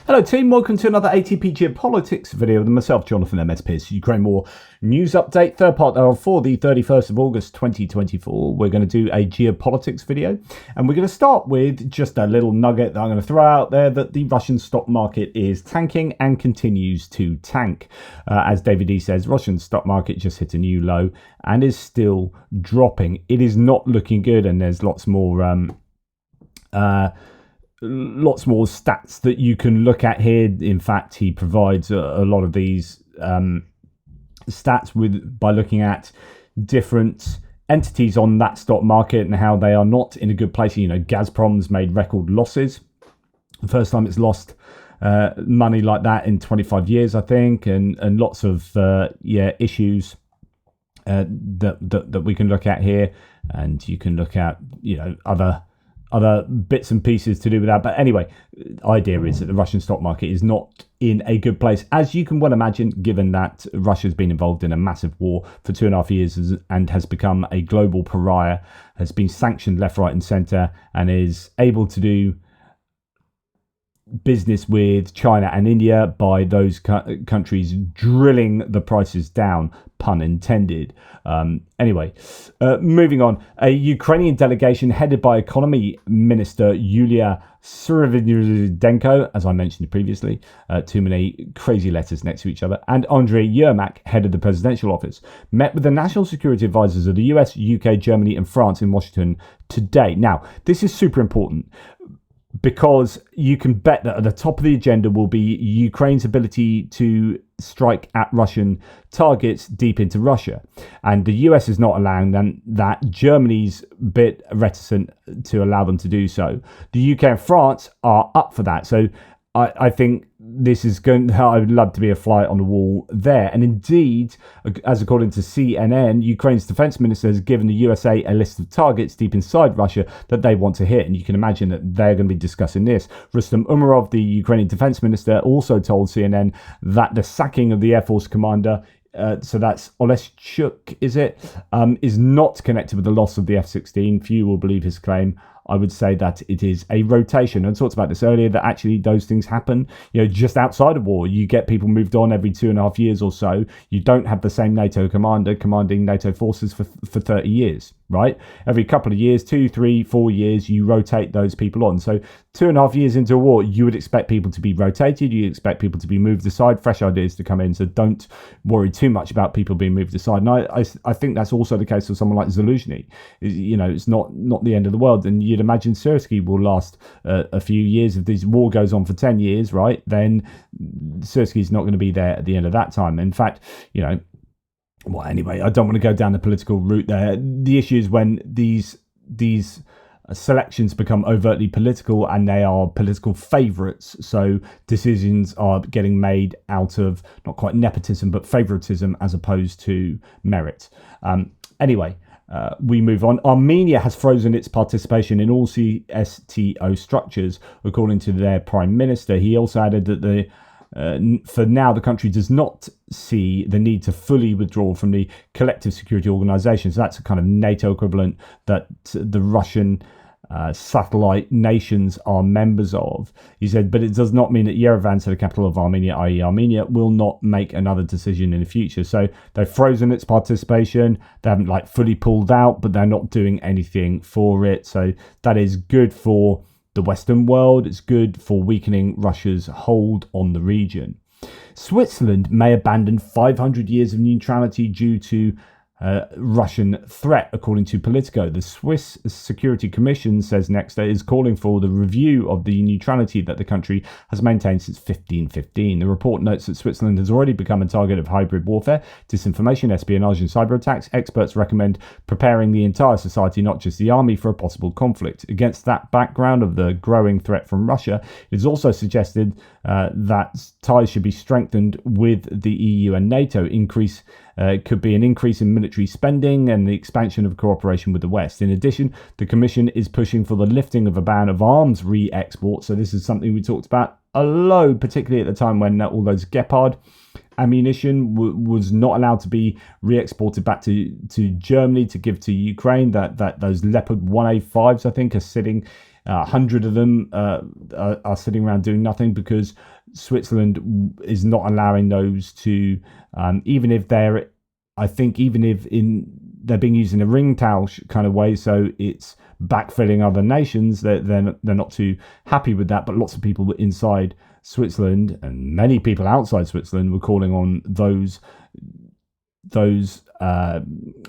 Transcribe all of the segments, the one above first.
Hello team, welcome to another ATP Geopolitics video with myself, Jonathan MS Pearce. Ukraine War news update, third part for the 31st of August 2024. We're going to do a Geopolitics video, and we're going to start with just a little nugget that I'm going to throw out there, that the Russian stock market is tanking and continues to tank. As David E says, Russian stock market just hit a new low and is still dropping. It is not looking good, and there's lots more stats that you can look at here. In fact, he provides a lot of these stats by looking at different entities on that stock market and how they are not in a good place. You know, Gazprom's made record losses. The first time it's lost money like that in 25 years, I think, and lots of issues that we can look at here, and you can look at, you know, other bits and pieces to do with that. But anyway, the idea is that the Russian stock market is not in a good place, as you can well imagine, given that Russia's been involved in a massive war for 2.5 years and has become a global pariah, has been sanctioned left, right and centre, and is able to do business with China and India by those countries drilling the prices down, pun intended. Moving on, a Ukrainian delegation headed by Economy Minister Yulia Syrivdenko, as I mentioned previously, too many crazy letters next to each other, and Andrei Yermak, head of the presidential office, met with the national security advisors of the US, UK, Germany and France in Washington today. Now, this is super important, because you can bet that at the top of the agenda will be Ukraine's ability to strike at Russian targets deep into Russia. And the US is not allowing them that. Germany's a bit reticent to allow them to do so. The UK and France are up for that. So I think this is I would love to be a fly on the wall there. And indeed, as according to CNN, Ukraine's defense minister has given the USA a list of targets deep inside Russia that they want to hit. And you can imagine that they're going to be discussing this. Rustem Umerov, the Ukrainian defense minister, also told CNN that the sacking of the Air Force commander, so that's Oleshchuk, is not connected with the loss of the F-16. Few will believe his claim. I would say that it is a rotation. I talked about this earlier, that actually those things happen, you know, just outside of war. You get people moved on every 2.5 years or so. You don't have the same NATO commander commanding NATO forces for 30 years, right? Every couple of years, 2, 3, 4 years, you rotate those people on. So 2.5 years into a war, you would expect people to be rotated. You expect people to be moved aside, fresh ideas to come in. So don't worry too much about people being moved aside. And I think that's also the case for someone like Zelensky. You know, it's not the end of the world. And you'd imagine Syrskyi will last a few years. If this war goes on for 10 years, right, then Syrskyi's not going to be there at the end of that time. In fact, you know, well, anyway, I don't want to go down the political route there. The issue is when these selections become overtly political and they are political favourites. So decisions are getting made out of not quite nepotism, but favouritism as opposed to merit. We move on. Armenia has frozen its participation in all CSTO structures, according to their prime minister. He also added that for now, the country does not see the need to fully withdraw from the collective security organization. So that's a kind of NATO equivalent that the Russian satellite nations are members of. He said, but it does not mean that Yerevan, so the capital of Armenia, i.e. Armenia, will not make another decision in the future. So they've frozen its participation. They haven't fully pulled out, but they're not doing anything for it. So that is good for the Western world. It's good for weakening Russia's hold on the region. Switzerland may abandon 500 years of neutrality due to Russian threat, according to Politico. The Swiss Security Commission says next that it is calling for the review of the neutrality that the country has maintained since 1515. The report notes that Switzerland has already become a target of hybrid warfare, disinformation, espionage and cyber attacks. Experts recommend preparing the entire society, not just the army, for a possible conflict. Against that background of the growing threat from Russia, it is also suggested that ties should be strengthened with the EU and NATO. Could be an increase in military spending and the expansion of cooperation with the West. In addition, the Commission is pushing for the lifting of a ban of arms re-export. So this is something we talked about a lot, particularly at the time when all those Geopol ammunition was not allowed to be re-exported back to Germany to give to Ukraine. That those Leopard 1A5s, I think, are sitting 100 of them are sitting around doing nothing because Switzerland is not allowing those to, even if they're being used in a ringtail kind of way, so it's backfilling other nations. They're not too happy with that, but lots of people inside Switzerland and many people outside Switzerland were calling on those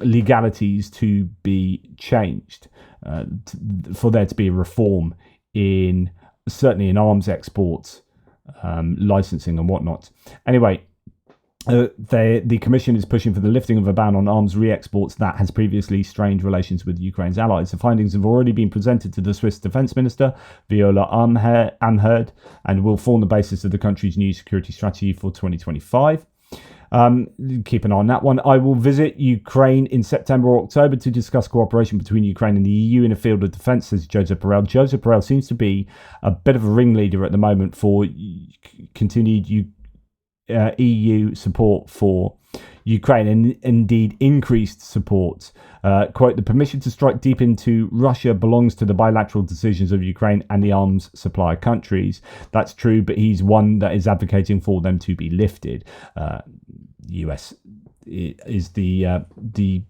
legalities to be changed, for there to be a reform in certainly in arms exports, licensing and whatnot. Anyway, the Commission is pushing for the lifting of a ban on arms re-exports that has previously strained relations with Ukraine's allies. The findings have already been presented to the Swiss Defence Minister, Viola Amherd, and will form the basis of the country's new security strategy for 2025. Keep an eye on that one. I will visit Ukraine in September or October to discuss cooperation between Ukraine and the EU in a field of defence, says Joseph Borrell. Joseph Borrell seems to be a bit of a ringleader at the moment for continued EU support for Ukraine, and indeed increased support. Quote, the permission to strike deep into Russia belongs to the bilateral decisions of Ukraine and the arms supplier countries. That's true, but he's one that is advocating for them to be lifted. US is the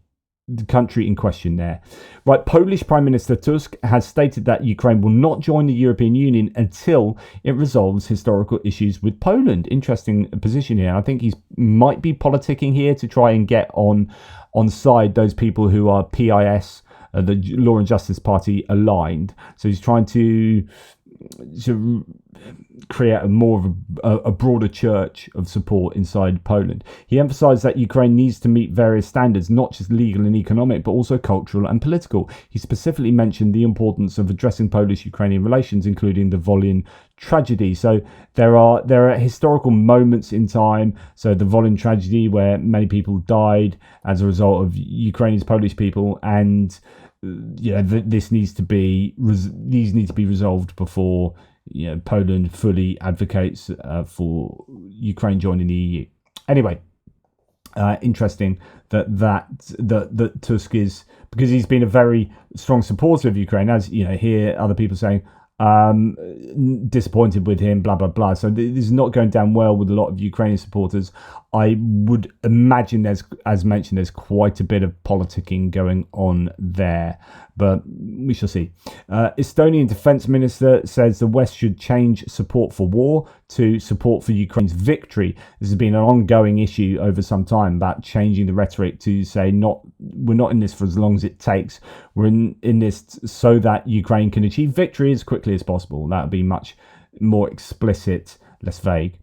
country in question there. Right, Polish Prime Minister Tusk has stated that Ukraine will not join the European Union until it resolves historical issues with Poland. Interesting position here. I think he might be politicking here to try and get on side those people who are PIS, the Law and Justice Party, aligned. So he's trying to create a broader church of support inside Poland. He emphasized that Ukraine needs to meet various standards, not just legal and economic, but also cultural and political. He specifically mentioned the importance of addressing Polish-Ukrainian relations, including the Volyn tragedy. So there are historical moments in time. So the Volyn tragedy, where many people died as a result of Ukrainians, Polish people, and this needs to be resolved before Poland fully advocates for Ukraine joining the EU. Anyway, interesting that Tusk is, because he's been a very strong supporter of Ukraine, as hear other people saying disappointed with him, blah blah blah. So this is not going down well with a lot of Ukrainian supporters. I would imagine there's quite a bit of politicking going on there, but we shall see. Estonian Defence Minister says the West should change support for war to support for Ukraine's victory. This has been an ongoing issue over some time, about changing the rhetoric to say we're not in this for as long as it takes. We're in this so that Ukraine can achieve victory as quickly as possible. That would be much more explicit, less vague.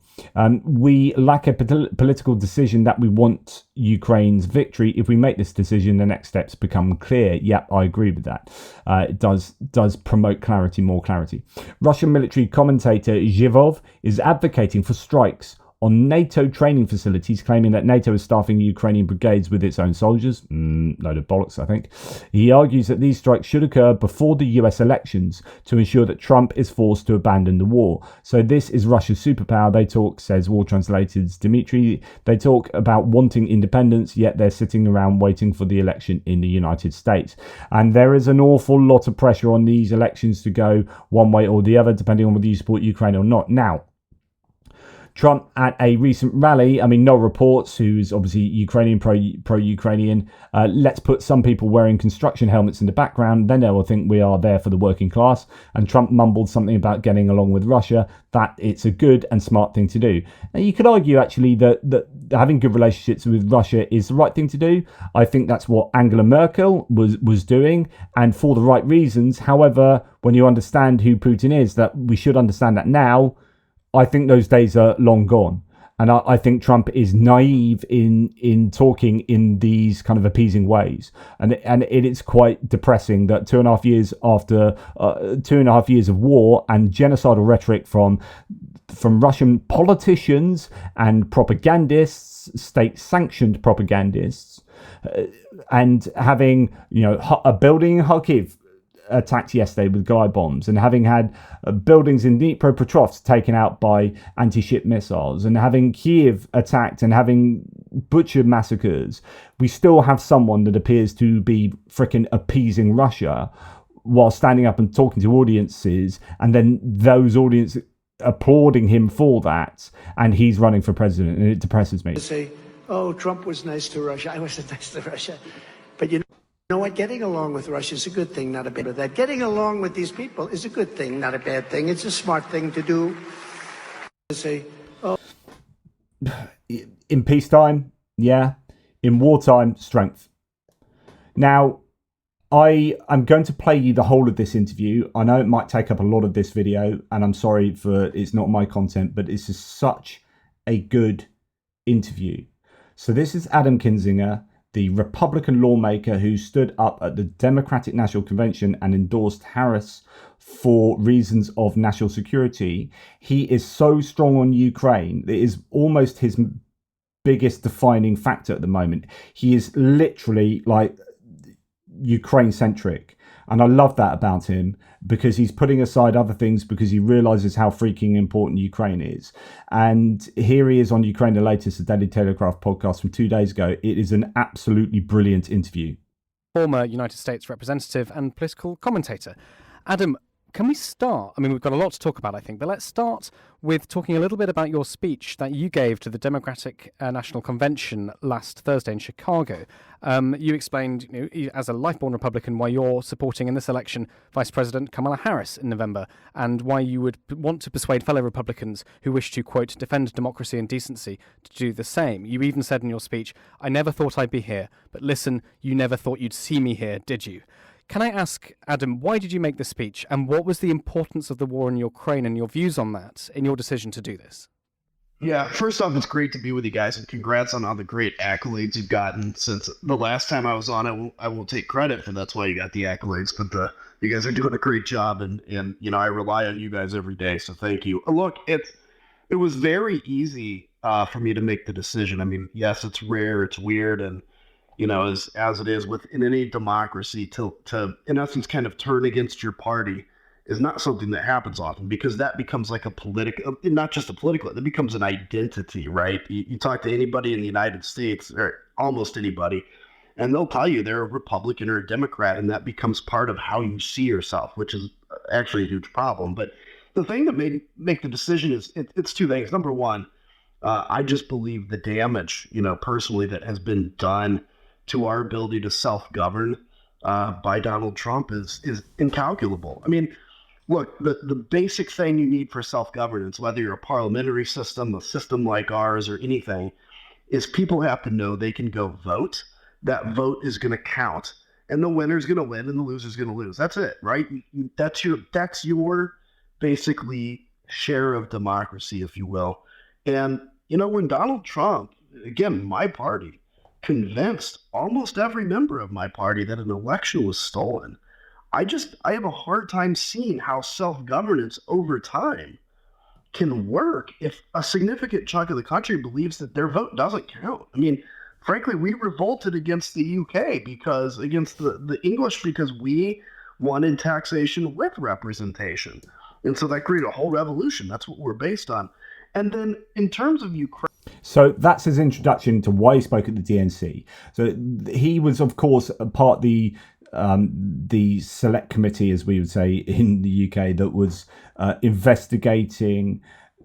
We lack a political decision that we want Ukraine's victory. If we make this decision, the next steps become clear. Yep, I agree with that. It does promote clarity, more clarity. Russian military commentator Zhivov is advocating for strikes on NATO training facilities, claiming that NATO is staffing Ukrainian brigades with its own soldiers. Load of bollocks, I think. He argues that these strikes should occur before the US elections to ensure that Trump is forced to abandon the war. So this is Russia's superpower. They talk, says War Translators Dmitry, they talk about wanting independence, yet they're sitting around waiting for the election in the United States. And there is an awful lot of pressure on these elections to go one way or the other, depending on whether you support Ukraine or not. Now, Trump at a recent rally, Noel Reports, who is obviously Ukrainian, pro-Ukrainian, let's put some people wearing construction helmets in the background, then they will think we are there for the working class. And Trump mumbled something about getting along with Russia, that it's a good and smart thing to do. Now, you could argue actually that having good relationships with Russia is the right thing to do. I think that's what Angela Merkel was doing, and for the right reasons. However, when you understand who Putin is, that we should understand that now, I think those days are long gone. And I think Trump is naive in talking in these kind of appeasing ways. And it is quite depressing that 2.5 years after 2.5 years of war and genocidal rhetoric from Russian politicians and propagandists, state-sanctioned propagandists, and having a building in Kharkiv attacked yesterday with glide bombs, and having had buildings in Dnipropetrovsk taken out by anti-ship missiles, and having Kiev attacked and having butcher massacres, we still have someone that appears to be frickin' appeasing Russia while standing up and talking to audiences, and then those audiences applauding him for that, and he's running for president, and it depresses me. Say, oh, Trump was nice to Russia. I wasn't nice to Russia. But you know what? Getting along with Russia is a good thing, not a bad thing. Getting along with these people is a good thing, not a bad thing. It's a smart thing to do. Say, oh. In peacetime, yeah. In wartime, strength. Now, I am going to play you the whole of this interview. I know it might take up a lot of this video, and I'm sorry for it's not my content, but it's just such a good interview. So this is Adam Kinzinger, the Republican lawmaker who stood up at the Democratic National Convention and endorsed Harris for reasons of national security. He is so strong on Ukraine. It is almost his biggest defining factor at the moment. He is literally like Ukraine centric, and I love that about him, because he's putting aside other things because he realizes how freaking important Ukraine is. And here he is on Ukraine the Latest, the Daily Telegraph podcast from 2 days ago. It is an absolutely brilliant interview. Former United States representative and political commentator. Adam, can we start? I mean, we've got a lot to talk about, I think, but let's start with talking a little bit about your speech that you gave to the Democratic National Convention last Thursday in Chicago. You explained, as a life-born Republican, why you're supporting in this election Vice President Kamala Harris in November, and why you would want to persuade fellow Republicans who wish to, quote, defend democracy and decency to do the same. You even said in your speech, "I never thought I'd be here, but listen, you never thought you'd see me here, did you?" Can I ask, Adam, why did you make this speech, and what was the importance of the war in Ukraine and your views on that in your decision to do this? Yeah, first off, it's great to be with you guys, and congrats on all the great accolades you've gotten since the last time I was on. I will take credit for that's why you got the accolades, but you guys are doing a great job, and I rely on you guys every day, so thank you. Look, it was very easy for me to make the decision. I mean, yes, it's rare, it's weird, and as it is within any democracy, to in essence kind of turn against your party is not something that happens often, because that becomes like a political, not just a political, it becomes an identity, right? You talk to anybody in the United States, or almost anybody, and they'll tell you they're a Republican or a Democrat, and that becomes part of how you see yourself, which is actually a huge problem. But the thing that made make the decision is it's two things. Number one, I just believe the damage, personally, that has been done to our ability to self-govern by Donald Trump is incalculable. I mean, look, the basic thing you need for self-governance, whether you're a parliamentary system, a system like ours, or anything, is people have to know they can go vote. That vote is going to count, and the winner's going to win, and the loser's going to lose. That's it, right? That's your basically share of democracy, if you will. And when Donald Trump, again, my party, convinced almost every member of my party that an election was stolen, I have a hard time seeing how self-governance over time can work if a significant chunk of the country believes that their vote doesn't count. I mean, frankly, we revolted against the UK against the English, because we wanted taxation with representation. And so that created a whole revolution. That's what we're based on. And then in terms of Ukraine. So that's his introduction to why he spoke at the DNC. So he was, of course, a part of the select committee, as we would say in the UK, that was investigating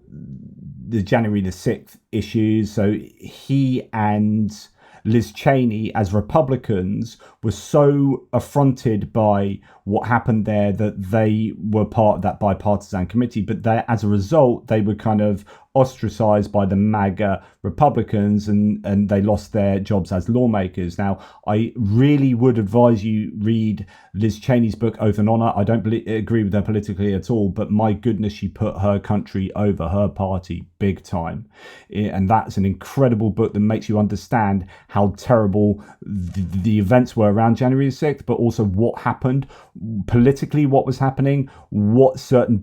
the January the 6th issues. So he and Liz Cheney, as Republicans, were so affronted by what happened there that they were part of that bipartisan committee. But as a result, they were kind of ostracized by the MAGA Republicans, and they lost their jobs as lawmakers. Now, I really would advise you read Liz Cheney's book, Oath and Honor. I don't agree with her politically at all, but my goodness, she put her country over her party big time. And that's an incredible book that makes you understand how terrible the events were around January 6th, but also what happened politically, what was happening, what certain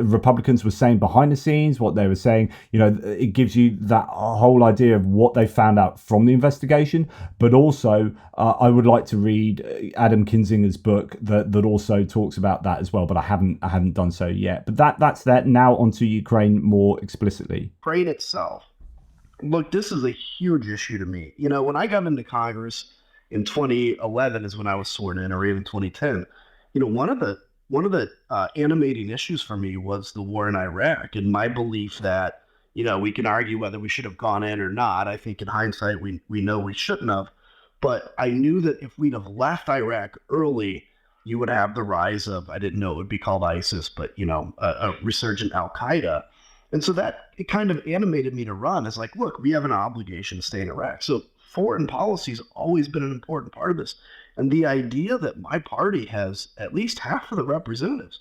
Republicans were saying behind the scenes, what they were saying. It gives you that whole idea of what they found out from the investigation. But also, I would like to read Adam Kinzinger's book that also talks about that as well. But I haven't done so yet. But that's that. Now onto Ukraine more explicitly. Ukraine itself. Look, this is a huge issue to me. When I got into Congress in 2011 is when I was sworn in, or even 2010. one of the animating issues for me was the war in Iraq, and my belief that we can argue whether we should have gone in or not. I think in hindsight we know we shouldn't have, but I knew that if we'd have left Iraq early, you would have the rise of, I didn't know it would be called ISIS, but a resurgent Al Qaeda. And so that it kind of animated me to run. It's like, look, we have an obligation to stay in Iraq. So foreign policy has always been an important part of this. And the idea that my party has at least half of the representatives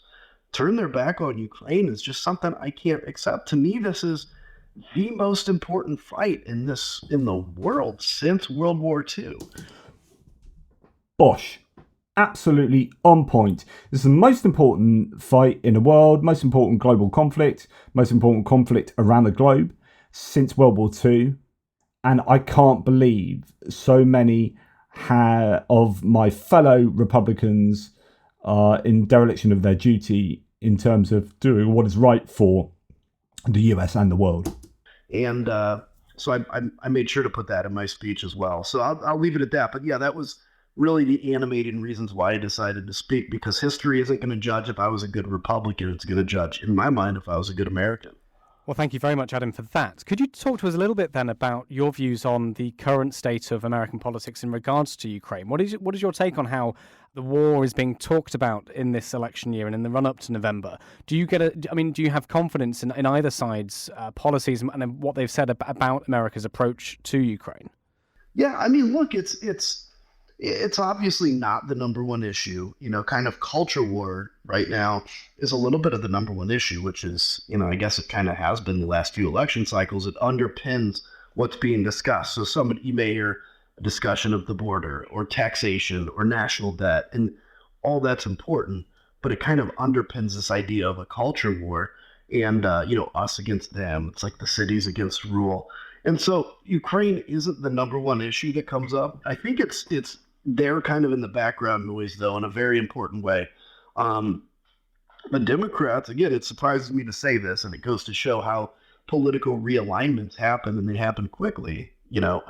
turn their back on Ukraine is just something I can't accept. To me, this is the most important fight in the world since World War II. Bosh. Absolutely on point. This is the most important fight in the world, most important global conflict, most important conflict around the globe since World War II. And I can't believe so many of my fellow Republicans are in dereliction of their duty in terms of doing what is right for the US and the world. And so I made sure to put that in my speech as well. So I'll leave it at that. But yeah, that was really the animating reasons why I decided to speak, because history isn't going to judge if I was a good Republican. It's going to judge, in my mind, if I was a good American. Well, thank you very much, Adam, for that. Could you talk to us a little bit then about your views on the current state of American politics in regards to Ukraine? What is your take on how the war is being talked about in this election year and in the run-up to November? Do you have confidence in either side's policies and what they've said about America's approach to Ukraine? Yeah, I mean, look, it's obviously not the number one issue. Kind of culture war right now is a little bit of the number one issue, which is, I guess it kind of has been the last few election cycles. It underpins what's being discussed. So you may hear a discussion of the border or taxation or national debt, and all that's important, but it kind of underpins this idea of a culture war and, us against them. It's like the cities against rule. And so Ukraine isn't the number one issue that comes up. I think it's they're kind of in the background noise, though, in a very important way. The Democrats, again, it surprises me to say this, and it goes to show how political realignments happen, and they happen quickly,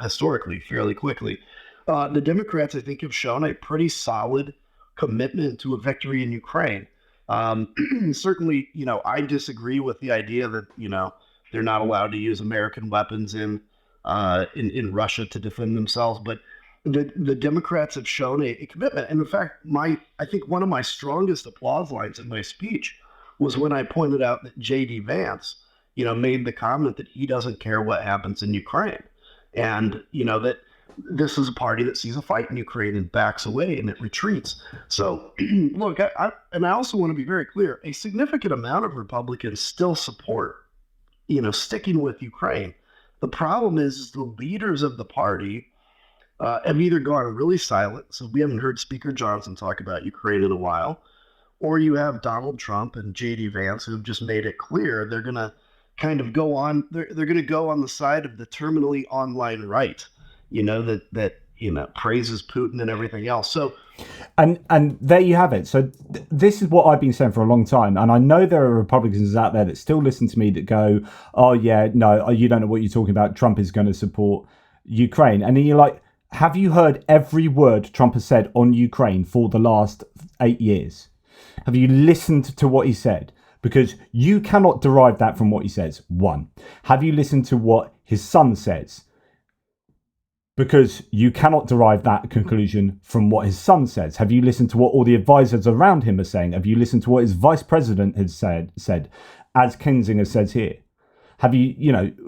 historically, fairly quickly. The Democrats, I think, have shown a pretty solid commitment to a victory in Ukraine. Certainly, I disagree with the idea that, they're not allowed to use American weapons in Russia to defend themselves, but the Democrats have shown a commitment. And in fact, I think one of my strongest applause lines in my speech was when I pointed out that J.D. Vance, made the comment that he doesn't care what happens in Ukraine. And, that this is a party that sees a fight in Ukraine and backs away and it retreats. So, look, I also want to be very clear, a significant amount of Republicans still support, sticking with Ukraine. The problem is the leaders of the party have either gone really silent, so we haven't heard Speaker Johnson talk about Ukraine in a while, or you have Donald Trump and J.D. Vance who have just made it clear they're going to kind of go on. They're going to go on the side of the terminally online right, that praises Putin and everything else. So, and there you have it. So this is what I've been saying for a long time, and I know there are Republicans out there that still listen to me that go, "Oh yeah, no, you don't know what you're talking about. Trump is going to support Ukraine," and then you're like, have you heard every word Trump has said on Ukraine for the last 8 years? Have you listened to what he said? Because you cannot derive that from what he says. One, have you listened to what his son says? Because you cannot derive that conclusion from what his son says. Have you listened to what all the advisors around him are saying? Have you listened to what his vice president has said, as Kinzinger says here? Have you,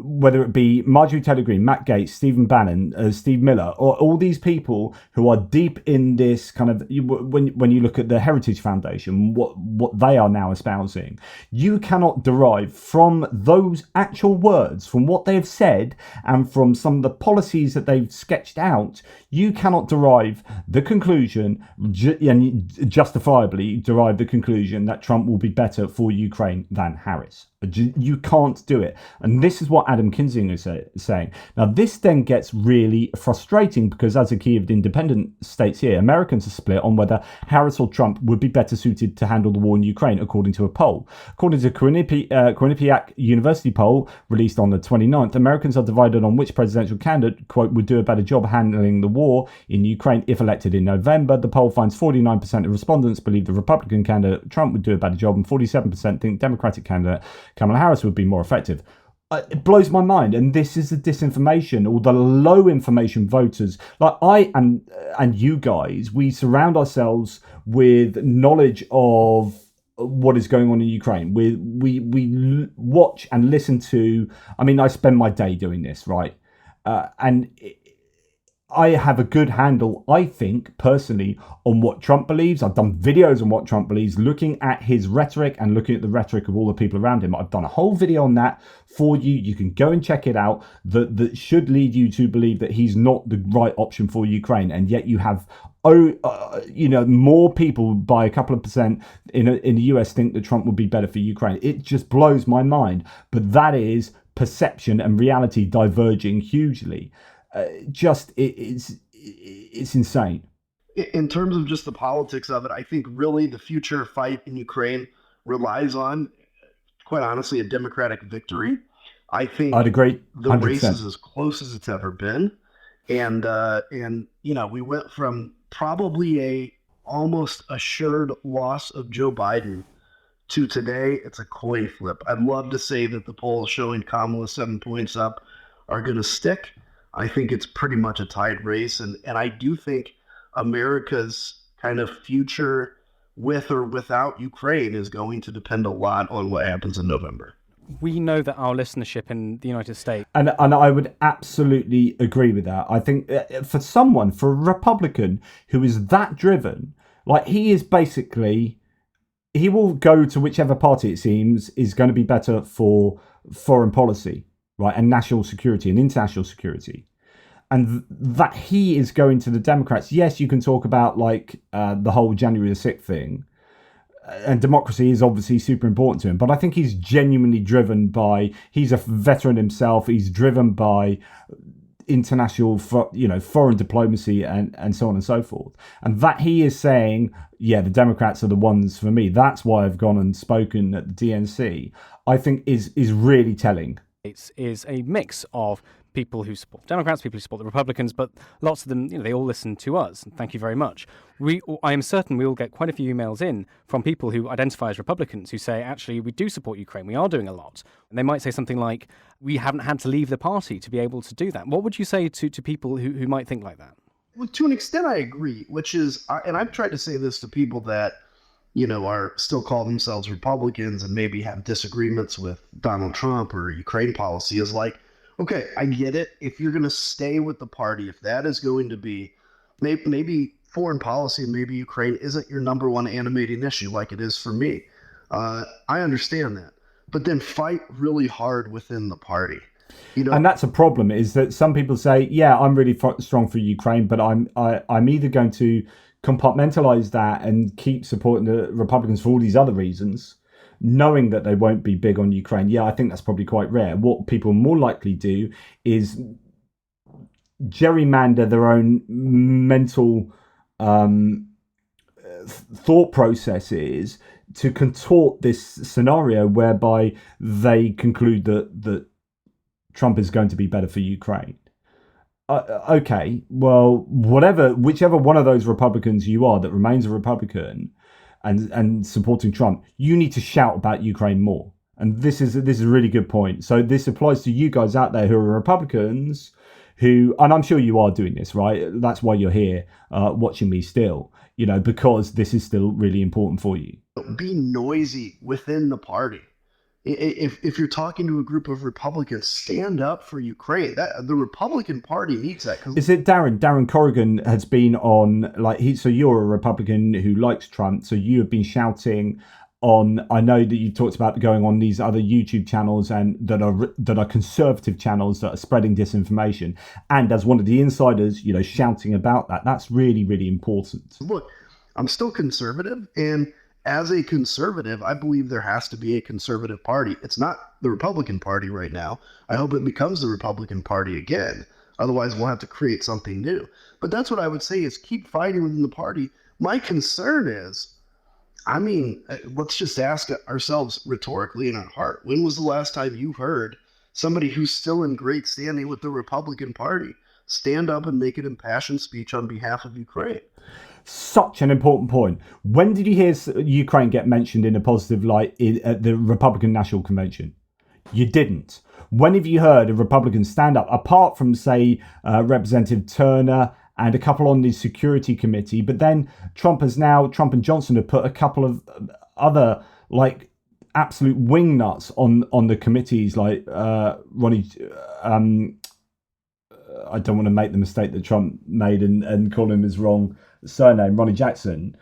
whether it be Marjorie Taylor Greene, Matt Gaetz, Stephen Bannon, Steve Miller, or all these people who are deep in this kind of, when you look at the Heritage Foundation, what they are now espousing, you cannot derive from those actual words, from what they've said, and from some of the policies that they've sketched out, you cannot derive the conclusion, and justifiably derive the conclusion that Trump will be better for Ukraine than Harris. You can't do it. And this is what Adam Kinzinger is saying. Now, this then gets really frustrating because, as a key of the independent states here, Americans are split on whether Harris or Trump would be better suited to handle the war in Ukraine, according to a poll. According to Quinnipiac University poll released on the 29th, Americans are divided on which presidential candidate, quote, would do a better job handling the war in Ukraine if elected in November. The poll finds 49% of respondents believe the Republican candidate, Trump, would do a better job, and 47% think Democratic candidate, Kamala Harris, would be more effective. It blows my mind, and this is the disinformation or the low information voters. Like I and you guys, we surround ourselves with knowledge of what is going on in Ukraine. We watch and listen to. I mean, I spend my day doing this, right? I have a good handle, I think, personally, on what Trump believes. I've done videos on what Trump believes, looking at his rhetoric and looking at the rhetoric of all the people around him. I've done a whole video on that for you. You can go and check it out. That should lead you to believe that he's not the right option for Ukraine. And yet you have, more people by a couple of percent in the US think that Trump would be better for Ukraine. It just blows my mind. But that is perception and reality diverging hugely. It's insane. In terms of just the politics of it, I think really the future fight in Ukraine relies on, quite honestly, a Democratic victory. I think I'd agree. 100%. The race is as close as it's ever been, and we went from probably a almost assured loss of Joe Biden to today it's a coin flip. I'd love to say that the polls showing Kamala 7 points up are going to stick. I think it's pretty much a tied race. And I do think America's kind of future with or without Ukraine is going to depend a lot on what happens in November. We know that our listenership in the United States... And I would absolutely agree with that. I think for a Republican who is that driven, like he is basically... He will go to whichever party it seems is going to be better for foreign policy. Right, and national security and international security, and that he is going to the Democrats. Yes, you can talk about like the whole January the 6th thing, and democracy is obviously super important to him. But I think he's genuinely driven by. He's a veteran himself. He's driven by international, foreign diplomacy and so on and so forth. And that he is saying, yeah, the Democrats are the ones for me. That's why I've gone and spoken at the DNC. I think is really telling. Is a mix of people who support Democrats, people who support the Republicans, but lots of them, they all listen to us. And thank you very much. I am certain we will get quite a few emails in from people who identify as Republicans who say, actually, we do support Ukraine. We are doing a lot. And they might say something like, we haven't had to leave the party to be able to do that. What would you say to people who might think like that? Well, to an extent, I agree, which is, and I've tried to say this to people that, are still call themselves Republicans and maybe have disagreements with Donald Trump or Ukraine policy is like, okay, I get it. If you're going to stay with the party, if that is going to be maybe foreign policy, maybe Ukraine isn't your number one animating issue like it is for me. I understand that. But then fight really hard within the party. And that's a problem is that some people say, yeah, I'm really strong for Ukraine, but I'm either going to compartmentalize that and keep supporting the Republicans for all these other reasons, knowing that they won't be big on Ukraine. Yeah, I think that's probably quite rare. What people more likely do is gerrymander their own mental thought processes to contort this scenario whereby they conclude that Trump is going to be better for Ukraine. Okay, well, whichever one of those Republicans you are that remains a Republican and supporting Trump, you need to shout about Ukraine more. And this is a really good point. So this applies to you guys out there who are Republicans who, and I'm sure you are doing this, right? That's why you're here watching me still, because this is still really important for you. Be noisy within the party. If you're talking to a group of Republicans, stand up for Ukraine. The Republican Party needs that. Is it Darren? Darren Corrigan has been on, so you're a Republican who likes Trump, so you have been shouting on, I know that you talked about going on these other YouTube channels and that are conservative channels that are spreading disinformation. And as one of the insiders, shouting about that. That's really, really important. Look, I'm still conservative, and as a conservative, I believe there has to be a conservative party. It's not the Republican Party right now. I hope it becomes the Republican Party again. Otherwise, we'll have to create something new. But that's what I would say is keep fighting within the party. My concern is, let's just ask ourselves rhetorically in our heart, when was the last time you heard somebody who's still in great standing with the Republican Party stand up and make an impassioned speech on behalf of Ukraine? Such an important point. When did you hear Ukraine get mentioned in a positive light at the Republican National Convention? You didn't. When have you heard a Republican stand up, apart from, say, Representative Turner and a couple on the Security Committee? But then Trump and Johnson have put a couple of other, like, absolute wingnuts on the committees, like Ronnie. I don't want to make the mistake that Trump made and call him his wrong surname, Ronnie Jackson.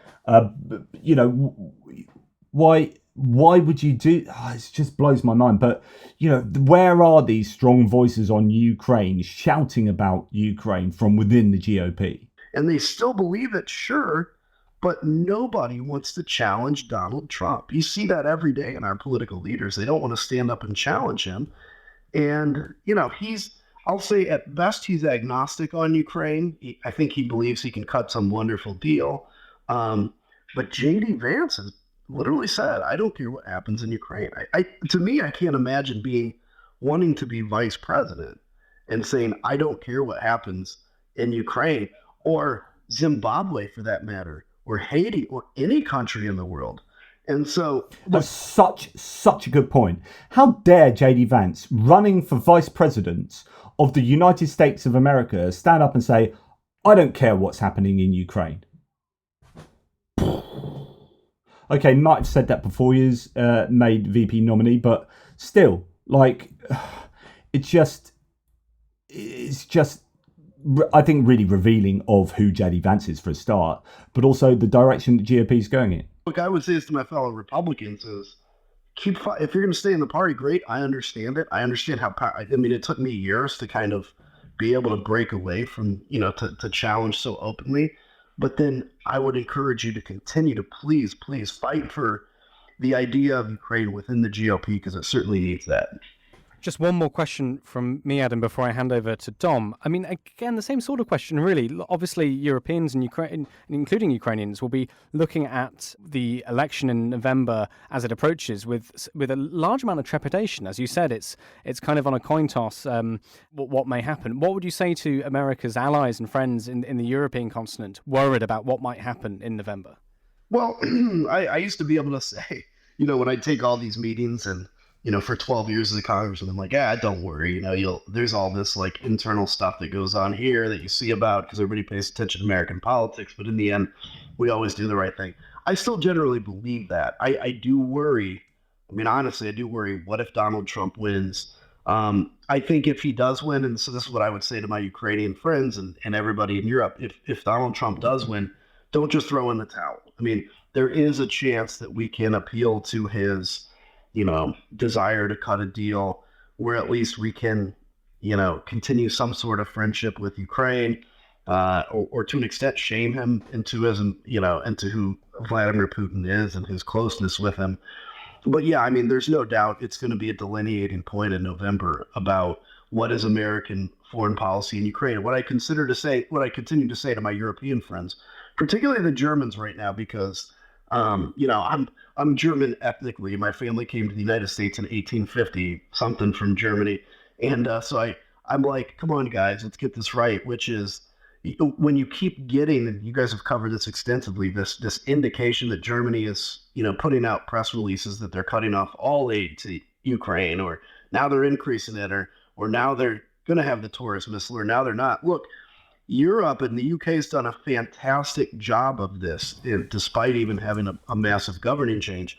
Why would you do? It just blows my mind. But where are these strong voices on Ukraine shouting about Ukraine from within the GOP? And they still believe it, sure, but nobody wants to challenge Donald Trump. You see that every day in our political leaders. They don't want to stand up and challenge him. And I'll say at best he's agnostic on Ukraine. I think he believes he can cut some wonderful deal. But J.D. Vance has literally said, I don't care what happens in Ukraine. To me, I can't imagine wanting to be vice president and saying, I don't care what happens in Ukraine, or Zimbabwe for that matter, or Haiti, or any country in the world. And so that's such a good point. How dare J.D. Vance, running for vice president of the United States of America, stand up and say, I don't care what's happening in Ukraine. Okay, might have said that before he was made VP nominee, but still, it's just, I think, really revealing of who J.D. Vance is for a start, but also the direction the GOP is going in. Look, I would say this to my fellow Republicans is, if you're going to stay in the party, great. I understand it. I understand how. It took me years to kind of be able to break away from, to challenge so openly. But then I would encourage you to continue to please fight for the idea of Ukraine within the GOP, because it certainly needs that. Just one more question from me, Adam, before I hand over to Dom. I mean, again, the same sort of question, really. Obviously, Europeans and Ukraine, including Ukrainians, will be looking at the election in November as it approaches with a large amount of trepidation. As you said, it's kind of on a coin toss what may happen. What would you say to America's allies and friends in the European continent worried about what might happen in November? Well, I used to be able to say, when I take all these meetings and for 12 years as a congressman, I'm like, don't worry. There's all this internal stuff that goes on here that you see about because everybody pays attention to American politics. But in the end, we always do the right thing. I still generally believe that. I do worry. Honestly, I do worry. What if Donald Trump wins? I think if he does win, and so this is what I would say to my Ukrainian friends and everybody in Europe, if Donald Trump does win, don't just throw in the towel. There is a chance that we can appeal to his desire to cut a deal where at least we can, continue some sort of friendship with Ukraine, or to an extent shame him into who Vladimir Putin is and his closeness with him. But yeah, there's no doubt it's going to be a delineating point in November about what is American foreign policy in Ukraine. And what I continue to say to my European friends, particularly the Germans right now, because I'm German ethnically. My family came to the United States in 1850, something from Germany. And so I'm like, come on, guys, let's get this right, which is when you keep getting, and you guys have covered this extensively, this indication that Germany is, putting out press releases that they're cutting off all aid to Ukraine, or now they're increasing it, or now they're going to have the Taurus missile, or now they're not. Look, Europe and the UK has done a fantastic job of this, despite even having a massive governing change.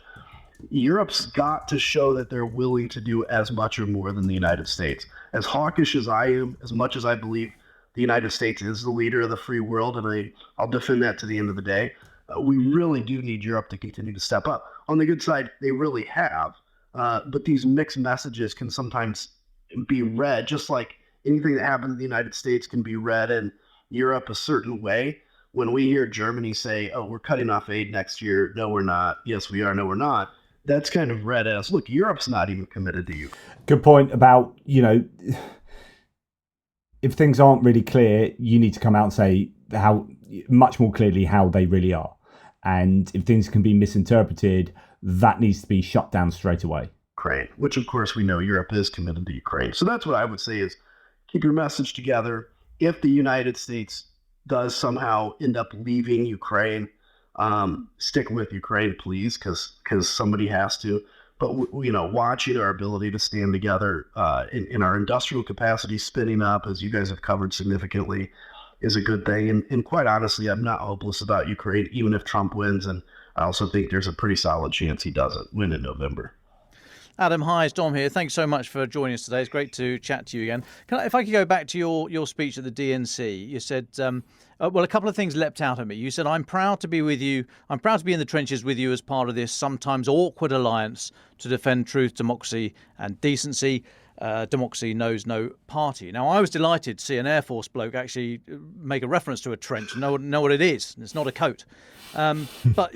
Europe's got to show that they're willing to do as much or more than the United States. As hawkish as I am, as much as I believe the United States is the leader of the free world, and I'll defend that to the end of the day, we really do need Europe to continue to step up. On the good side, they really have, but these mixed messages can sometimes be read, just like anything that happens in the United States can be read in Europe a certain way. when we hear Germany say, "Oh, we're cutting off aid next year," no, we're not. Yes, we are. No, we're not. That's kind of read as, look, Europe's not even committed to you. Good point about, if things aren't really clear, you need to come out and say how much more clearly how they really are. And if things can be misinterpreted, that needs to be shut down straight away. Ukraine, which of course we know Europe is committed to Ukraine. So that's what I would say is keep your message together. If the United States does somehow end up leaving Ukraine, stick with Ukraine, please, because somebody has to. But watching our ability to stand together in our industrial capacity spinning up, as you guys have covered significantly, is a good thing. And quite honestly, I'm not hopeless about Ukraine, even if Trump wins. And I also think there's a pretty solid chance he doesn't win in November. Adam, hi, it's Dom here. Thanks so much for joining us today. It's great to chat to you again. If I could go back to your speech at the DNC, you said, well, a couple of things leapt out at me. You said, I'm proud to be with you. I'm proud to be in the trenches with you as part of this sometimes awkward alliance to defend truth, democracy and decency. Democracy knows no party. Now, I was delighted to see an Air Force bloke actually make a reference to a trench and know what it is. It's not a coat. But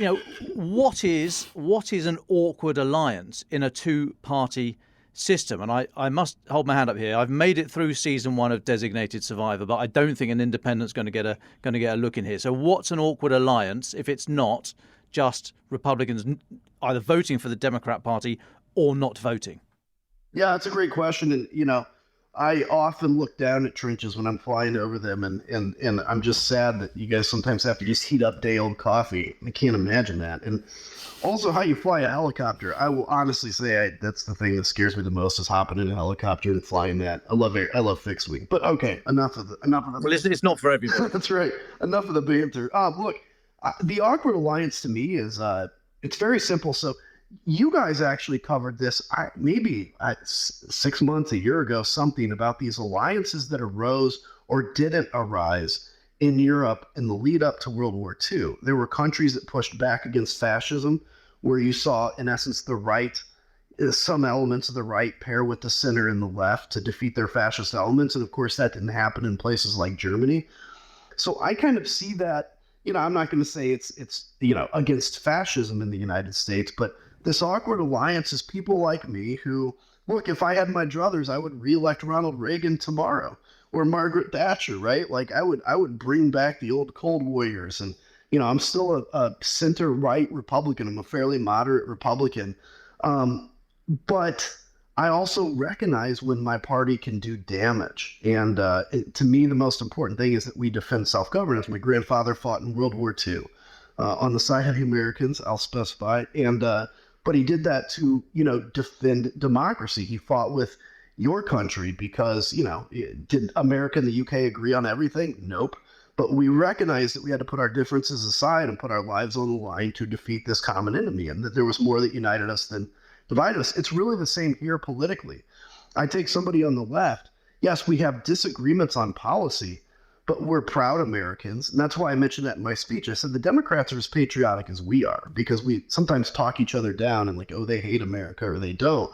what is an awkward alliance in a two-party system? And I must hold my hand up here. I've made it through season 1 of Designated Survivor, but I don't think an independent's going to get a look in here. So what's an awkward alliance if it's not just Republicans either voting for the Democrat Party or not voting? Yeah, that's a great question. And, I often look down at trenches when I'm flying over them, and I'm just sad that you guys sometimes have to just heat up day-old coffee. I can't imagine that. And also how you fly a helicopter. I will honestly say that's the thing that scares me the most is hopping in a helicopter and flying that. I love fixed wing. But okay, enough of the. Well, it's not for everybody. That's right. Enough of the banter. Look, the awkward alliance to me is it's very simple. So you guys actually covered this maybe 6 months, a year ago, something about these alliances that arose or didn't arise in Europe in the lead up to World War II. There were countries that pushed back against fascism, where you saw, in essence, the right, some elements of the right pair with the center and the left to defeat their fascist elements. And of course, that didn't happen in places like Germany. So I kind of see that, I'm not going to say it's against fascism in the United States, but this awkward alliance is people like me who, look, if I had my druthers, I would reelect Ronald Reagan tomorrow or Margaret Thatcher, right? Like I would bring back the old Cold Warriors. And, I'm still a center-right Republican. I'm a fairly moderate Republican. But I also recognize when my party can do damage. And to me, the most important thing is that we defend self-governance. My grandfather fought in World War II on the side of the Americans, I'll specify. And but he did that to, defend democracy. He fought with your country because, did America and the UK agree on everything? Nope. But we recognized that we had to put our differences aside and put our lives on the line to defeat this common enemy, and that there was more that united us than divided us. It's really the same here politically. I take somebody on the left. Yes, we have disagreements on policy, but we're proud Americans. And that's why I mentioned that in my speech. I said the Democrats are as patriotic as we are, because we sometimes talk each other down and like, oh, they hate America or they don't.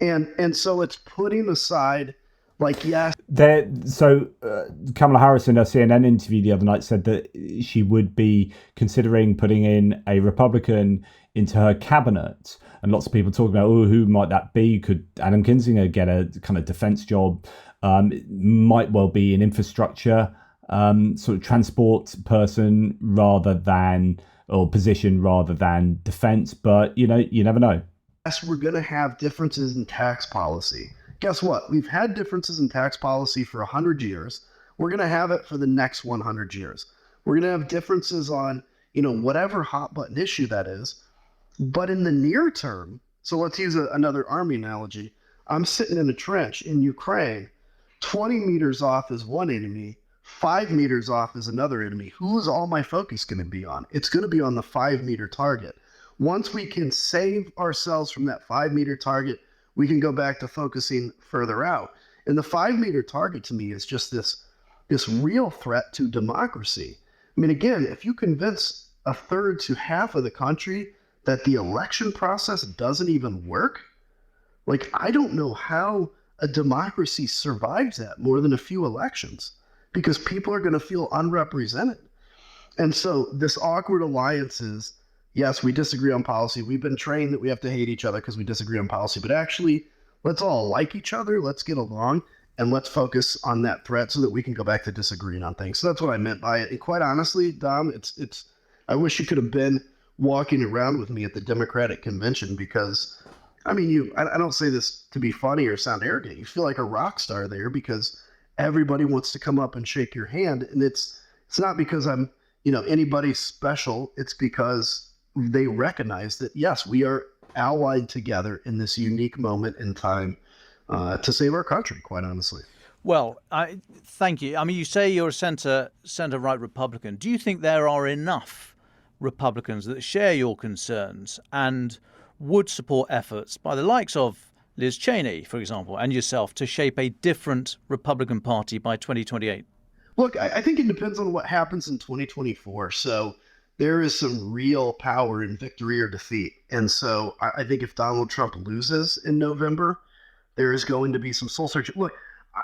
And so it's putting aside, like, yes. Kamala Harris in a CNN interview the other night said that she would be considering putting in a Republican into her cabinet. And lots of people talking about, who might that be? Could Adam Kinzinger get a kind of defense job? It might well be an infrastructure sort of transport person position rather than defense. But, you never know. Yes, we're going to have differences in tax policy. Guess what? We've had differences in tax policy for 100 years. We're going to have it for the next 100 years. We're going to have differences on, whatever hot button issue that is. But in the near term, so let's use another army analogy. I'm sitting in a trench in Ukraine. 20 meters off is one enemy. 5 meters off is another enemy. Who's all my focus going to be on? It's going to be on the 5-meter target. Once we can save ourselves from that 5-meter target, we can go back to focusing further out. And the 5-meter target to me is just this real threat to democracy. I mean, again, if you convince a third to half of the country that the election process doesn't even work, like, I don't know how a democracy survives that more than a few elections, because people are going to feel unrepresented. And so this awkward alliance is, yes, we disagree on policy. We've been trained that we have to hate each other because we disagree on policy, but actually, let's all like each other, let's get along, and let's focus on that threat so that we can go back to disagreeing on things. So that's what I meant by it. And quite honestly, Dom, it's I wish you could have been walking around with me at the Democratic convention, because I mean, I don't say this to be funny or sound arrogant. You feel like a rock star there because everybody wants to come up and shake your hand. And it's not because I'm, anybody special. It's because they recognize that, yes, we are allied together in this unique moment in time to save our country, quite honestly. Well, thank you. I mean, you say you're a centre-right Republican. Do you think there are enough Republicans that share your concerns and would support efforts by the likes of Liz Cheney, for example, and yourself to shape a different Republican Party by 2028? Look, I think it depends on what happens in 2024. So there is some real power in victory or defeat. And so I think if Donald Trump loses in November, there is going to be some soul searching. Look,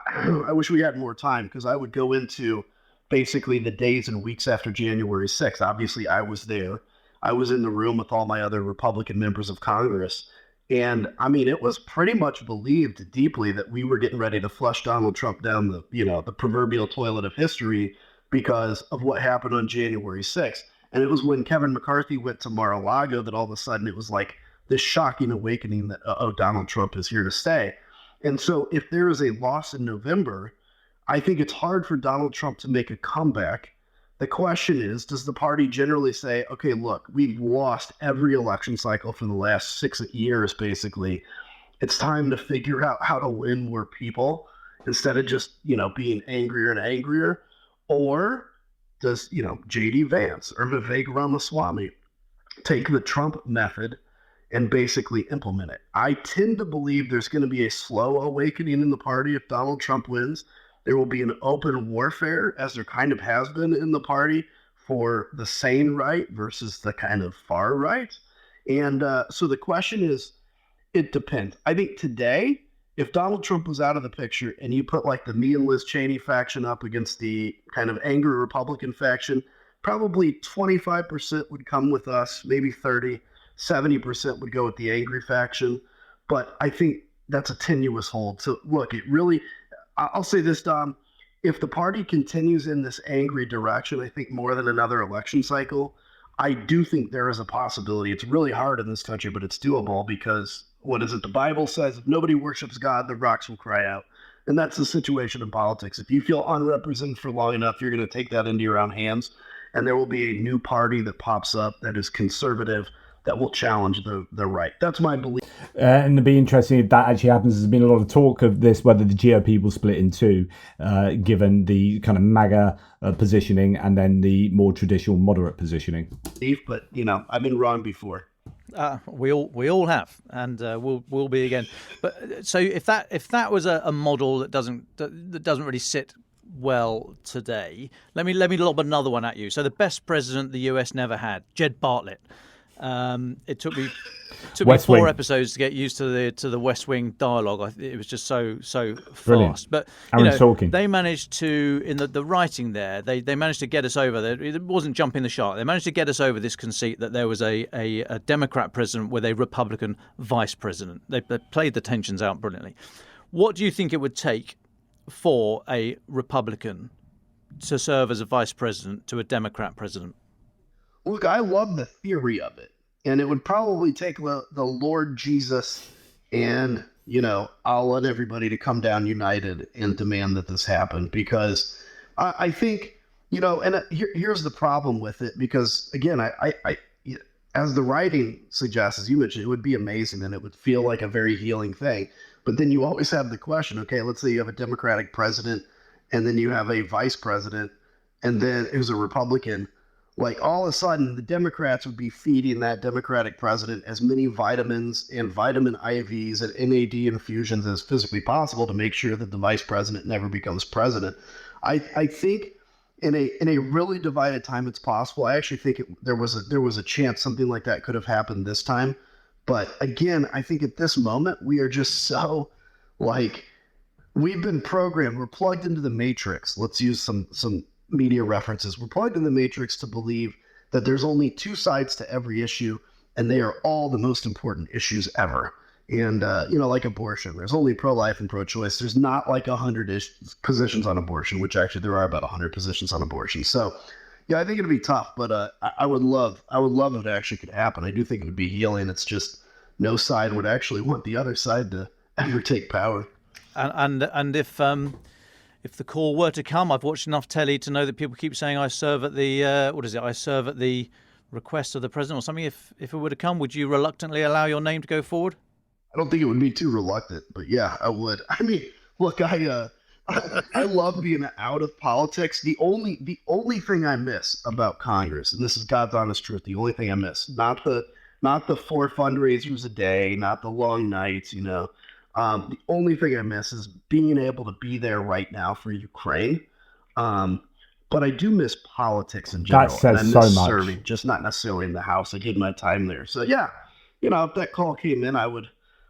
I wish we had more time, because I would go into basically the days and weeks after January 6th. Obviously, I was there. I was in the room with all my other Republican members of Congress. And I mean, it was pretty much believed deeply that we were getting ready to flush Donald Trump down the proverbial toilet of history because of what happened on January 6th. And it was when Kevin McCarthy went to Mar-a-Lago that all of a sudden it was like this shocking awakening that, Donald Trump is here to stay. And so if there is a loss in November, I think it's hard for Donald Trump to make a comeback. The question is, does the party generally say, okay, look, we've lost every election cycle for the last 6 years, basically. It's time to figure out how to win more people instead of just, being angrier and angrier? Or does, J.D. Vance or Vivek Ramaswamy take the Trump method and basically implement it? I tend to believe there's going to be a slow awakening in the party if Donald Trump wins. There will be an open warfare, as there kind of has been in the party, for the sane right versus the kind of far right. And so the question is, it depends. I think today, if Donald Trump was out of the picture and you put like the me and Liz Cheney faction up against the kind of angry Republican faction, probably 25% would come with us, maybe 30, 70% would go with the angry faction. But I think that's a tenuous hold. So look, I'll say this, Dom, if the party continues in this angry direction, I think more than another election cycle, I do think there is a possibility. It's really hard in this country, but it's doable because, what is it? The Bible says, if nobody worships God, the rocks will cry out. And that's the situation in politics. If you feel unrepresented for long enough, you're going to take that into your own hands, and there will be a new party that pops up that is conservative, that will challenge the right. That's my belief. And it'd be interesting if that actually happens. There's been a lot of talk of this, whether the GOP will split in two, given the kind of MAGA positioning and then the more traditional moderate positioning. But, I've been wrong before. We all have, and we'll be again. But so if that was a model that doesn't really sit well today, let me lob another one at you. So the best president the US never had, Jed Bartlett. It took me 4 episodes to get used to the West Wing dialogue. It was just so Brilliant. fast. But they managed to, in the writing there, they managed to get us over there. It wasn't jumping the shark. They managed to get us over this conceit that there was a Democrat president with a Republican vice president. They played the tensions out brilliantly. What do you think it would take for a Republican to serve as a vice president to a Democrat president? Look, I love the theory of it, and it would probably take the Lord Jesus and, I'll let everybody to come down united and demand that this happen, because I think, and here's the problem with it, because again, I as the writing suggests, as you mentioned, it would be amazing and it would feel like a very healing thing. But then you always have the question, okay, let's say you have a Democratic president and then you have a vice president and then who's a Republican. Like all of a sudden, the Democrats would be feeding that Democratic president as many vitamins and vitamin IVs and NAD infusions as physically possible to make sure that the vice president never becomes president. I think in a really divided time, it's possible. I actually think there was a chance something like that could have happened this time. But again, I think at this moment, we are just so we've been programmed. We're plugged into the matrix. Let's use some media references. We're plugged in the matrix to believe that there's only two sides to every issue, and they are all the most important issues ever. And, like abortion, there's only pro-life and pro-choice. There's not like 100 positions on abortion, which actually there are about 100 positions on abortion. So, yeah, I think it'd be tough, but I would love if it actually could happen. I do think it would be healing. It's just no side would actually want the other side to ever take power. And if the call were to come, I've watched enough telly to know that people keep saying I serve at the I serve at the request of the president or something. If it were to come, would you reluctantly allow your name to go forward? I don't think it would be too reluctant, but yeah, I would. I mean, look, I love being out of politics. The only thing I miss about Congress, and this is God's honest truth, the only thing I miss, not the 4 fundraisers a day, not the long nights, the only thing I miss is being able to be there right now for Ukraine. But I do miss politics in general. That says and I miss so much. serving, just not necessarily in the House. I did my time there. So yeah, if that call came in, I would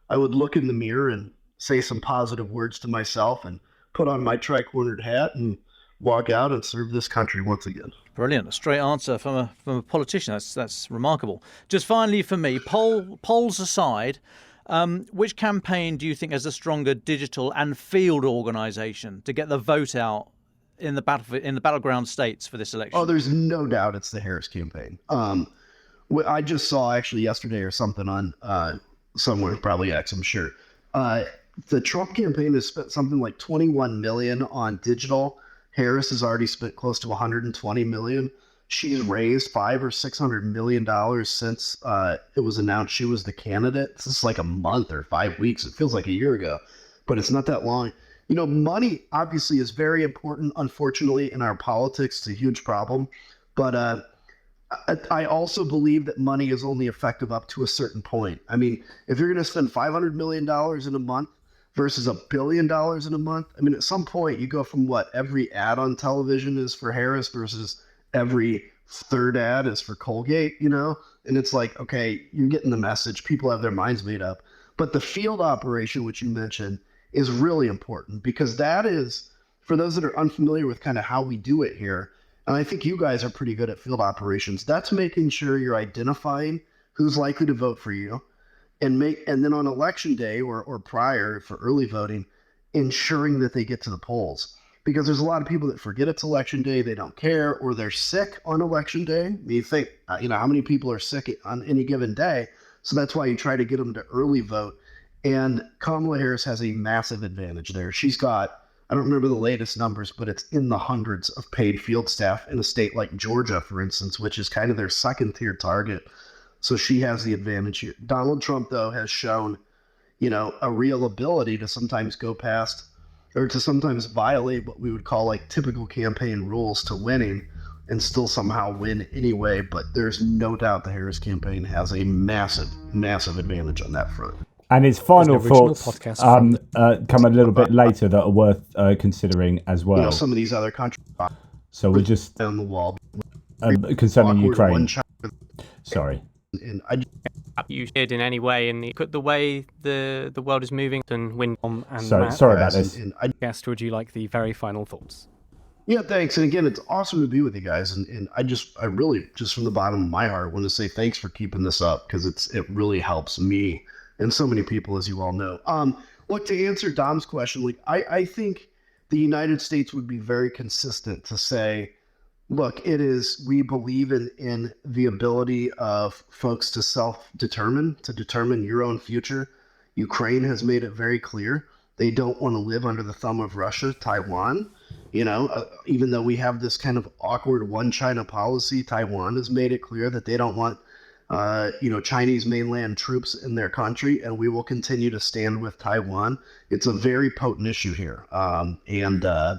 look in the mirror and say some positive words to myself and put on my tri-cornered hat and walk out and serve this country once again. Brilliant. A straight answer from a politician. That's remarkable. Just finally for me, polls aside, which campaign do you think has a stronger digital and field organisation to get the vote out in the battleground states for this election? Oh, there's no doubt it's the Harris campaign. I just saw actually yesterday or something on somewhere, probably X, I'm sure. The Trump campaign has spent something like $21 million on digital. Harris has already spent close to $120 million. She's raised $500 or $600 million since it was announced she was the candidate. This is like a month or 5 weeks. It feels like a year ago, but it's not that long. Money obviously is very important. Unfortunately, in our politics, it's a huge problem. But I also believe that money is only effective up to a certain point. I mean, if you're going to spend $500 million in a month versus $1 billion in a month, I mean, at some point you go from every ad on television is for Harris versus every third ad is for Colgate, and it's like, okay, you're getting the message. People have their minds made up. But the field operation, which you mentioned, is really important because that is, for those that are unfamiliar with kind of how we do it here, and I think you guys are pretty good at field operations, that's making sure you're identifying who's likely to vote for you and then on election day or prior for early voting, ensuring that they get to the polls. Because there's a lot of people that forget it's election day, they don't care, or they're sick on election day. You think, how many people are sick on any given day? So that's why you try to get them to early vote. And Kamala Harris has a massive advantage there. She's got, I don't remember the latest numbers, but it's in the hundreds of paid field staff in a state like Georgia, for instance, which is kind of their second tier target. So she has the advantage here. Donald Trump, though, has shown, a real ability to sometimes go past or to sometimes violate what we would call like typical campaign rules to winning and still somehow win anyway. But there's no doubt the Harris campaign has a massive, massive advantage on that front. And his final thoughts podcast come a little bit later that are worth considering as well. Some of these other countries. So we're just on the wall concerning Ukraine. Sorry. And you did in any way in the way the world is moving and win. And sorry about this. Guest, would you like the very final thoughts? Yeah, thanks. And again, it's awesome to be with you guys. And I really, just from the bottom of my heart, want to say thanks for keeping this up because it really helps me and so many people, as you all know. Look, to answer Dom's question, I think the United States would be very consistent to say, look, we believe in the ability of folks to self-determine, to determine your own future. Ukraine has made it very clear. They don't want to live under the thumb of Russia, Taiwan. Even though we have this kind of awkward one China policy, Taiwan has made it clear that they don't want, Chinese mainland troops in their country, and we will continue to stand with Taiwan. It's a very potent issue here.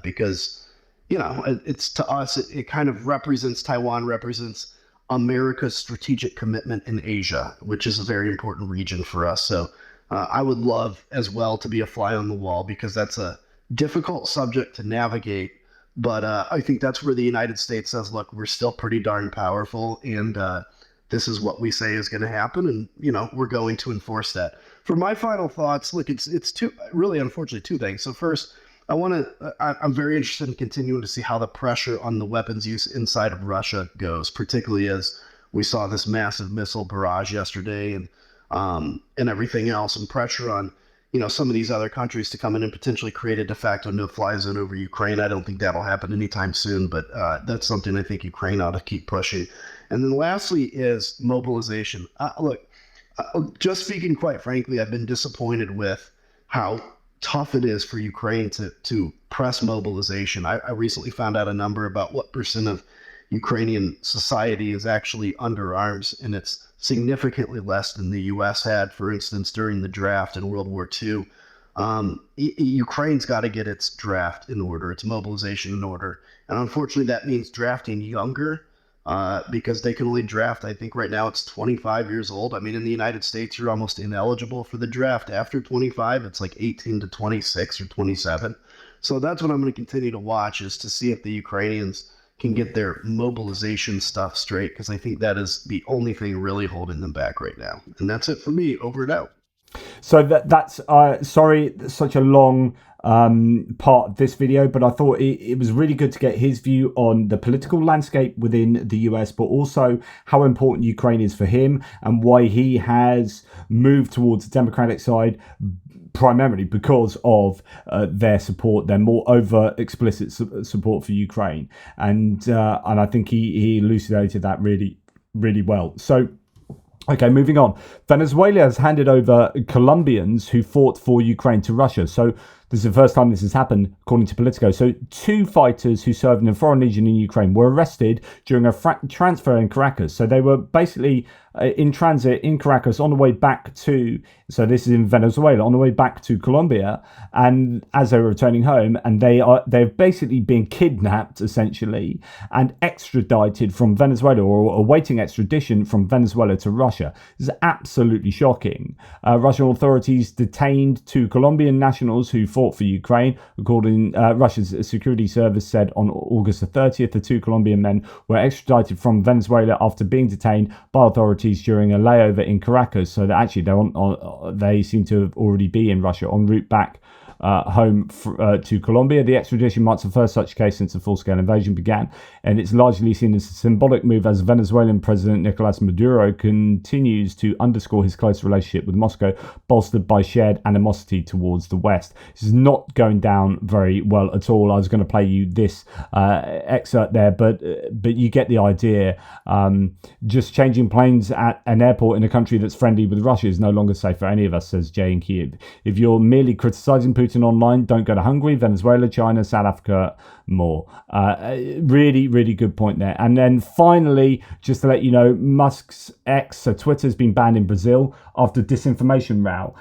Because, it's to us, it kind of represents, Taiwan represents America's strategic commitment in Asia, which is a very important region for us. So I would love as well to be a fly on the wall because that's a difficult subject to navigate. But I think that's where the United States says, look, we're still pretty darn powerful. And this is what we say is going to happen. And, we're going to enforce that. For my final thoughts, look, it's unfortunately two things. So first, I'm very interested in continuing to see how the pressure on the weapons use inside of Russia goes, particularly as we saw this massive missile barrage yesterday, and everything else, and pressure on some of these other countries to come in and potentially create a de facto no-fly zone over Ukraine. I don't think that'll happen anytime soon, but that's something I think Ukraine ought to keep pushing. And then lastly is mobilization. Look, just speaking quite frankly, I've been disappointed with how tough it is for Ukraine to press mobilization. I recently found out a number about what percent of Ukrainian society is actually under arms, and it's significantly less than the U.S. had, for instance, during the draft in World War II. Ukraine's got to get its draft in order, its mobilization in order. And unfortunately, that means drafting younger because they can only draft, I think right now it's 25 years old. I mean, in the United States, you're almost ineligible for the draft. After 25, it's like 18 to 26 or 27. So that's what I'm going to continue to watch, is to see if the Ukrainians can get their mobilization stuff straight, because I think that is the only thing really holding them back right now. And that's it for me. Over and out. So that's sorry, such a long part of this video, but I thought it was really good to get his view on the political landscape within the US, but also how important Ukraine is for him and why he has moved towards the Democratic side, primarily because of their support, their more overt, explicit support for Ukraine, and I think he elucidated that really, really well. So, okay, moving on. Venezuela has handed over Colombians who fought for Ukraine to Russia. So this is the first time this has happened, according to Politico. So 2 fighters who served in a foreign legion in Ukraine were arrested during a transfer in Caracas. So they were basically in transit in Caracas on the way back to, so this is in Venezuela, on the way back to Colombia, and as they were returning home, and they've basically been kidnapped essentially and extradited from Venezuela, or awaiting extradition from Venezuela to Russia. This is absolutely shocking. Russian authorities detained 2 Colombian nationals who fought for Ukraine. According Russia's security service said on August the 30th, the 2 Colombian men were extradited from Venezuela after being detained by authorities during a layover in Caracas. So that actually they seem to have already be in Russia en route back home to Colombia. The extradition marks the first such case since the full-scale invasion began, and it's largely seen as a symbolic move as Venezuelan President Nicolas Maduro continues to underscore his close relationship with Moscow, bolstered by shared animosity towards the West. This is not going down very well at all. I was going to play you this excerpt there, but you get the idea. Just changing planes at an airport in a country that's friendly with Russia is no longer safe for any of us, says Jay in Kiev. If you're merely criticizing Putin online, don't go to Hungary, Venezuela, China, South Africa, more. Really, really good point there. And then finally, just to let you know, Musk's X, so Twitter's been banned in Brazil after disinformation row.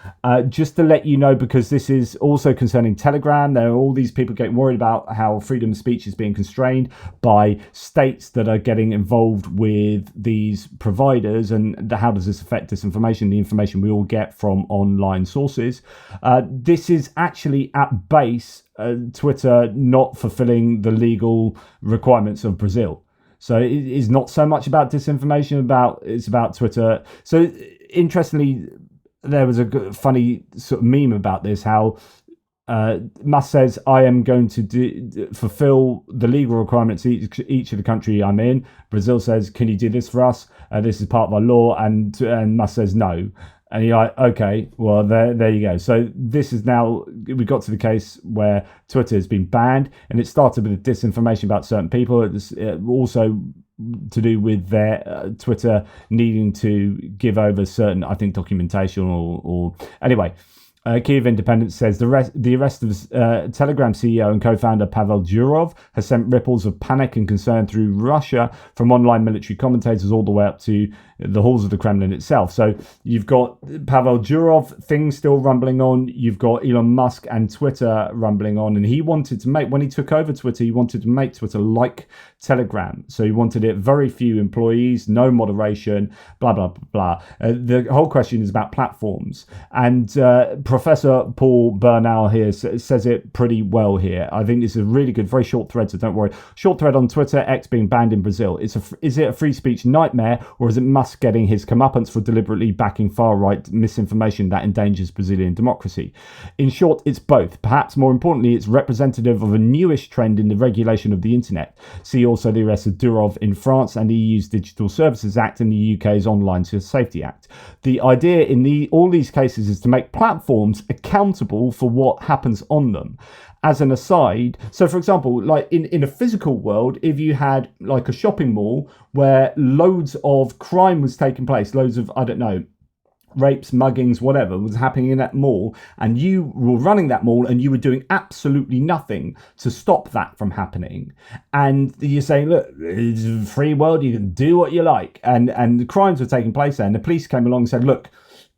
Just to let you know, because this is also concerning Telegram, there are all these people getting worried about how freedom of speech is being constrained by states that are getting involved with these providers, and how does this affect disinformation, the information we all get from online sources. This is actually at base Twitter not fulfilling the legal requirements of Brazil. So it is not so much about disinformation, it's about Twitter. So interestingly, there was a funny sort of meme about this, how Musk says, I am going to fulfill the legal requirements each of the country I'm in. Brazil says, can you do this for us? This is part of our law. And Musk says no. And you're like, okay, well, there you go. So this is now, we got to the case where Twitter has been banned, and it started with disinformation about certain people. It's also to do with their Twitter needing to give over certain, I think, documentation or anyway. Kyiv Independent says the arrest of Telegram CEO and co-founder Pavel Durov has sent ripples of panic and concern through Russia from online military commentators all the way up to the halls of the Kremlin itself. So you've got Pavel Durov, things still rumbling on. You've got Elon Musk and Twitter rumbling on. And he wanted to make, when he took over Twitter, he wanted to make Twitter like Telegram. So he wanted it very few employees, no moderation, blah, blah, blah, blah. The whole question is about platforms and Professor Paul Bernal here says it pretty well here. I think this is a really good, very short thread, so don't worry. Short thread on Twitter, X being banned in Brazil. Is it a free speech nightmare, or is it Musk getting his comeuppance for deliberately backing far-right misinformation that endangers Brazilian democracy? In short, it's both. Perhaps more importantly, it's representative of a newish trend in the regulation of the internet. See also the arrest of Durov in France and the EU's Digital Services Act and the UK's Online Safety Act. The idea in all these cases is to make platforms accountable for what happens on them. As an aside, so for example, like in a physical world, if you had like a shopping mall where loads of crime was taking place, loads of, I don't know, rapes, muggings, whatever was happening in that mall, and you were running that mall and you were doing absolutely nothing to stop that from happening, and you're saying, look, it's a free world, you can do what you like, and the crimes were taking place there, and the police came along and said, look,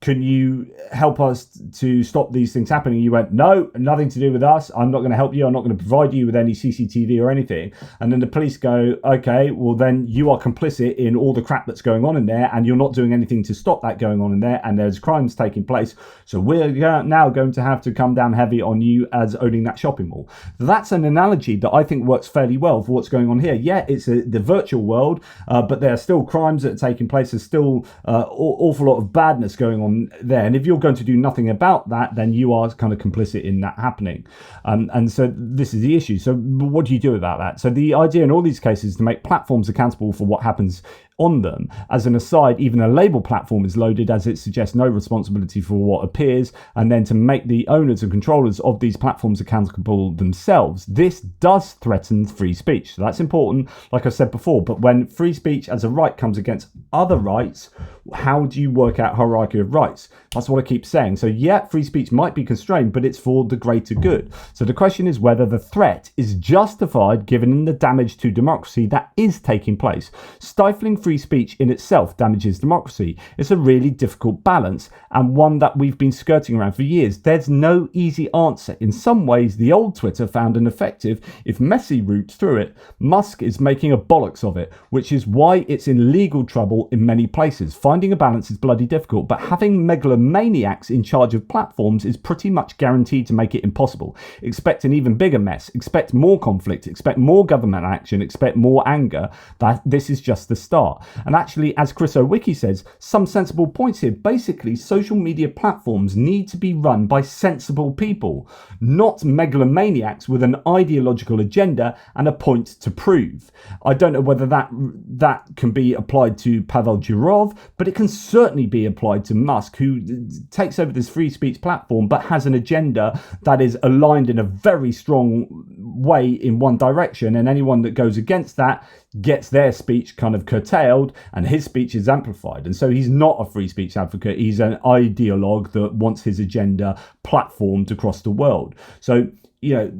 can you help us to stop these things happening? You went, no, nothing to do with us. I'm not going to help you. I'm not going to provide you with any CCTV or anything. And then the police go, okay, well then you are complicit in all the crap that's going on in there, and you're not doing anything to stop that going on in there, and there's crimes taking place. So we're now going to have to come down heavy on you as owning that shopping mall. That's an analogy that I think works fairly well for what's going on here. Yeah, it's the virtual world, but there are still crimes that are taking place. There's still awful lot of badness going on there, and if you're going to do nothing about that, then you are kind of complicit in that happening, and so this is the issue. So what do you do about that? So the idea in all these cases is to make platforms accountable for what happens on them. As an aside, even a label platform is loaded, as it suggests no responsibility for what appears, and then to make the owners and controllers of these platforms accountable themselves. This does threaten free speech, so that's important, like I said before. But when free speech as a right comes against other rights, how do you work out hierarchy of rights? That's what I keep saying. So yeah, free speech might be constrained, but it's for the greater good. So the question is whether the threat is justified given the damage to democracy that is taking place. Stifling free speech in itself damages democracy. It's a really difficult balance, and one that we've been skirting around for years. There's no easy answer. In some ways, the old Twitter found an effective, if messy, route through it. Musk is making a bollocks of it, which is why it's in legal trouble in many places. Finding a balance is bloody difficult, but having megalomaniacs in charge of platforms is pretty much guaranteed to make it impossible. Expect an even bigger mess. Expect more conflict. Expect more government action. Expect more anger. That this is just the start. And actually, as Chris Owicki says, some sensible points here. Basically, social media platforms need to be run by sensible people, not megalomaniacs with an ideological agenda and a point to prove. I don't know whether that can be applied to Pavel Durov, but it can certainly be applied to Musk, who takes over this free speech platform but has an agenda that is aligned in a very strong way in one direction, and anyone that goes against that gets their speech kind of curtailed and his speech is amplified. And so he's not a free speech advocate, he's an ideologue that wants his agenda platformed across the world. So, you know,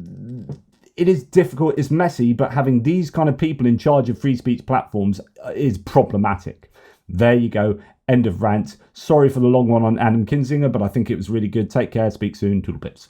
it is difficult, it's messy, but having these kind of people in charge of free speech platforms is problematic. There you go. End of rant. Sorry for the long one on Adam Kinzinger, but I think it was really good. Take care. Speak soon. Toodle pips.